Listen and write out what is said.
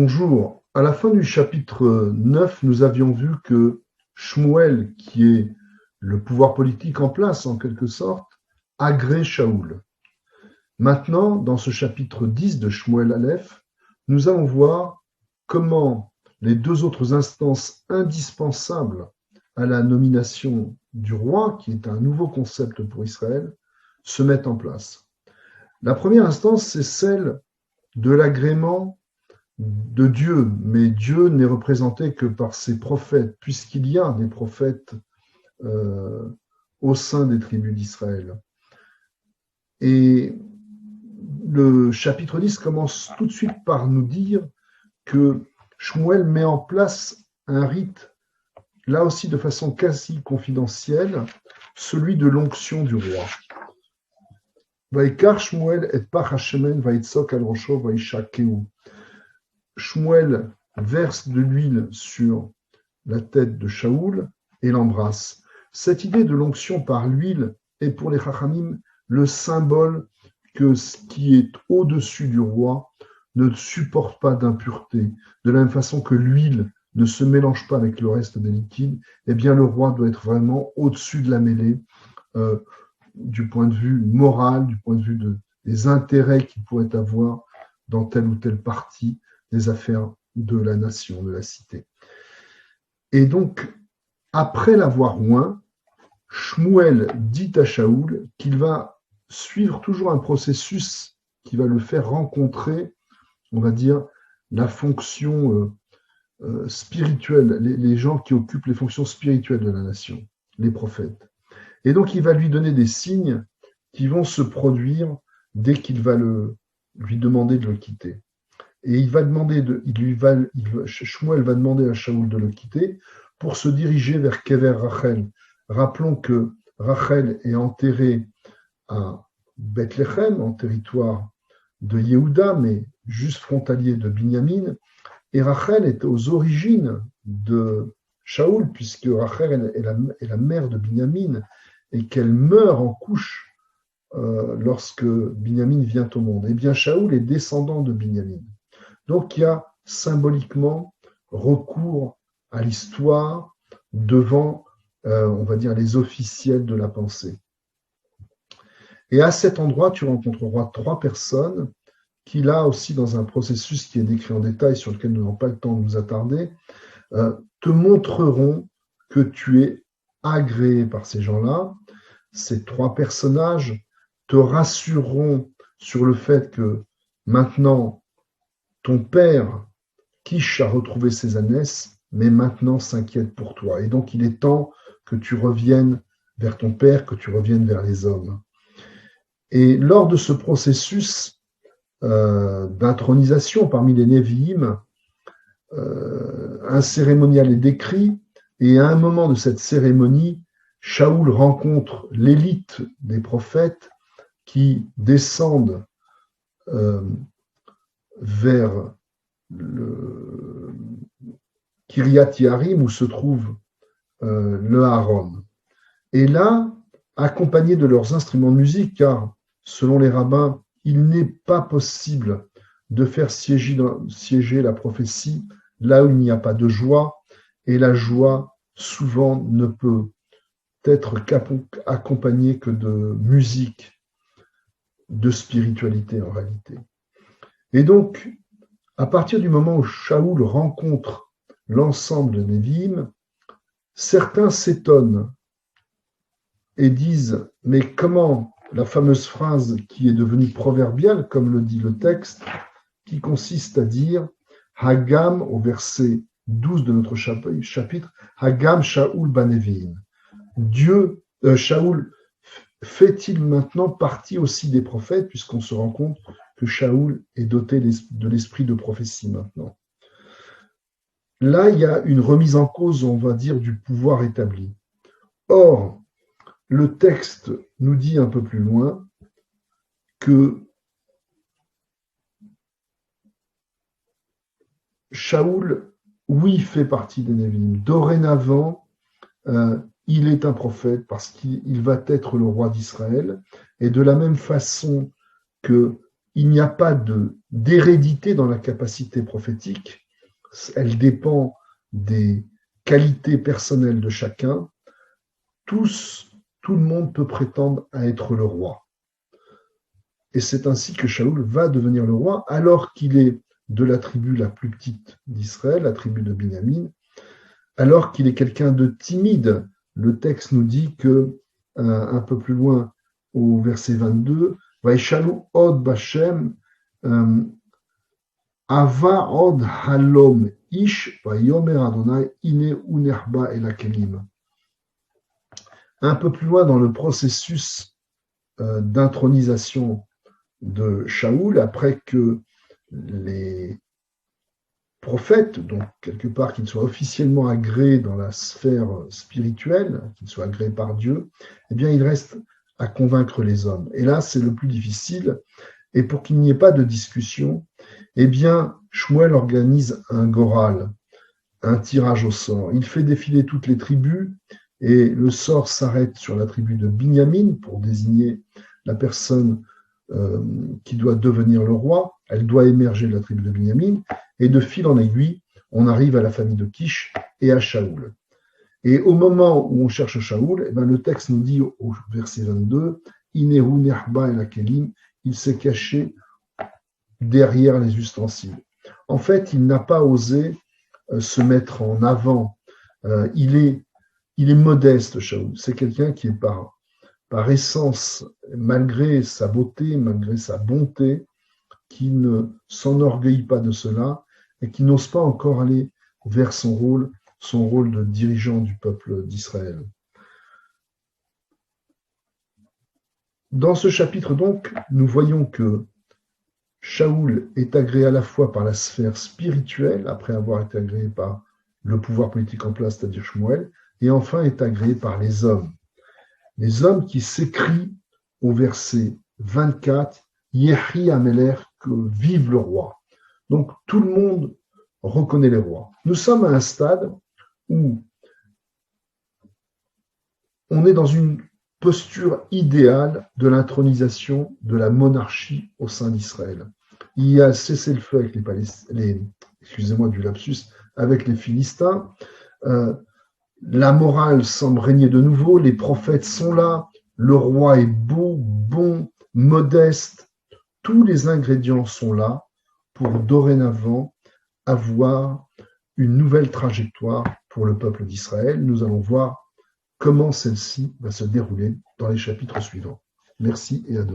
Bonjour. À la fin du chapitre 9, nous avions vu que Shmuel, qui est le pouvoir politique en place en quelque sorte, agrée Shaoul. Maintenant, dans ce chapitre 10 de Shmuel Aleph, nous allons voir comment les deux autres instances indispensables à la nomination du roi, qui est un nouveau concept pour Israël, se mettent en place. La première instance, c'est celle de l'agrément de Dieu, mais Dieu n'est représenté que par ses prophètes, puisqu'il y a des prophètes au sein des tribus d'Israël. Et le chapitre 10 commence tout de suite par nous dire que Shmuel met en place un rite, là aussi de façon quasi confidentielle, celui de l'onction du roi. Vaikar Shmuel et pach hashemen vaitzok al rosho vaishakeu. Shmuel verse de l'huile sur la tête de Shaoul et l'embrasse. Cette idée de l'onction par l'huile est pour les Chachamim le symbole que ce qui est au-dessus du roi ne supporte pas d'impureté. De la même façon que l'huile ne se mélange pas avec le reste des liquides, eh bien le roi doit être vraiment au-dessus de la mêlée du point de vue moral, du point de vue des intérêts qu'il pourrait avoir dans telle ou telle partie des affaires de la nation, de la cité. Et donc, après l'avoir oint, Shmuel dit à Shaoul qu'il va suivre toujours un processus qui va le faire rencontrer, on va dire, la fonction spirituelle, les gens qui occupent les fonctions spirituelles de la nation, les prophètes. Et donc, il va lui donner des signes qui vont se produire dès qu'il va lui demander de le quitter. Et il va demander, Shmuel va demander à Shaoul de le quitter pour se diriger vers Kever Rachel. Rappelons que Rachel est enterrée à Bethléem, en territoire de Yehuda, mais juste frontalier de Binyamin. Et Rachel est aux origines de Shaoul, puisque Rachel est la mère de Binyamin, et qu'elle meurt en couche lorsque Binyamin vient au monde. Eh bien, Shaoul est descendant de Binyamin. Donc, il y a symboliquement recours à l'histoire devant, on va dire, les officiels de la pensée. Et à cet endroit, tu rencontreras 3 personnes qui, là aussi, dans un processus qui est décrit en détail, sur lequel nous n'avons pas le temps de nous attarder, te montreront que tu es agréé par ces gens-là. Ces 3 personnages te rassureront sur le fait que maintenant, ton père, Kish, a retrouvé ses ânesses, mais maintenant s'inquiète pour toi. Et donc, il est temps que tu reviennes vers ton père, que tu reviennes vers les hommes. Et lors de ce processus d'intronisation parmi les Névi'im, un cérémonial est décrit, et à un moment de cette cérémonie, Shaoul rencontre l'élite des prophètes qui descendent vers le Kiryat Yarim où se trouve le Haron. Et là, accompagnés de leurs instruments de musique, car selon les rabbins, il n'est pas possible de faire siéger la prophétie là où il n'y a pas de joie, et la joie souvent ne peut être accompagnée que de musique, de spiritualité en réalité. Et donc, à partir du moment où Shaoul rencontre l'ensemble des Névi'im, certains s'étonnent et disent « Mais comment la fameuse phrase qui est devenue proverbiale, comme le dit le texte, qui consiste à dire « Hagam » au verset 12 de notre chapitre, « Hagam Shaoul Banevi'im » Shaoul fait-il maintenant partie aussi des prophètes, puisqu'on se rend compte que Shaoul est doté de l'esprit de prophétie maintenant. Là, il y a une remise en cause, on va dire, du pouvoir établi. Or, le texte nous dit un peu plus loin que Shaoul, oui, fait partie des Névi'im. Dorénavant, il est un prophète parce qu'il va être le roi d'Israël. Et de la même façon que il n'y a pas d'hérédité dans la capacité prophétique, elle dépend des qualités personnelles de chacun. Tout le monde peut prétendre à être le roi. Et c'est ainsi que Shaoul va devenir le roi, alors qu'il est de la tribu la plus petite d'Israël, la tribu de Binyamin, alors qu'il est quelqu'un de timide. Le texte nous dit que, un peu plus loin, au verset 22, Vaishalu od Bashem, Ava od halom ish, Vayomer Adonai, ine unerba elakelim. Un peu plus loin dans le processus d'intronisation de Shaoul, après que les prophètes, donc quelque part qu'ils soient officiellement agréés dans la sphère spirituelle, qu'ils soient agréés par Dieu, eh bien il reste à convaincre les hommes. Et là, c'est le plus difficile. Et pour qu'il n'y ait pas de discussion, eh bien Shmuel organise un goral, un tirage au sort. Il fait défiler toutes les tribus et le sort s'arrête sur la tribu de Binyamin pour désigner la personne qui doit devenir le roi. Elle doit émerger de la tribu de Binyamin. Et de fil en aiguille, on arrive à la famille de Kish et à Shaoul. Et au moment où on cherche Shaoul, eh bien, le texte nous dit au verset 22, Inehu nerba el akelim, il s'est caché derrière les ustensiles. En fait, il n'a pas osé se mettre en avant. Il est modeste, Shaoul. C'est quelqu'un qui est par essence, malgré sa beauté, malgré sa bonté, qui ne s'enorgueillit pas de cela et qui n'ose pas encore aller vers son rôle de dirigeant du peuple d'Israël. Dans ce chapitre, donc, nous voyons que Shaoul est agréé à la fois par la sphère spirituelle, après avoir été agréé par le pouvoir politique en place, c'est-à-dire Shmuel, et enfin est agréé par les hommes. Les hommes qui s'écrient au verset 24, Yehi Ameler, que vive le roi. Donc tout le monde reconnaît les rois. Nous sommes à un stade où on est dans une posture idéale de l'intronisation de la monarchie au sein d'Israël. Il y a cessez-le-feu avec excusez-moi du lapsus, avec les Philistins. La morale semble régner de nouveau, les prophètes sont là, le roi est beau, bon, modeste. Tous les ingrédients sont là pour dorénavant avoir une nouvelle trajectoire pour le peuple d'Israël. Nous allons voir comment celle-ci va se dérouler dans les chapitres suivants. Merci et à demain.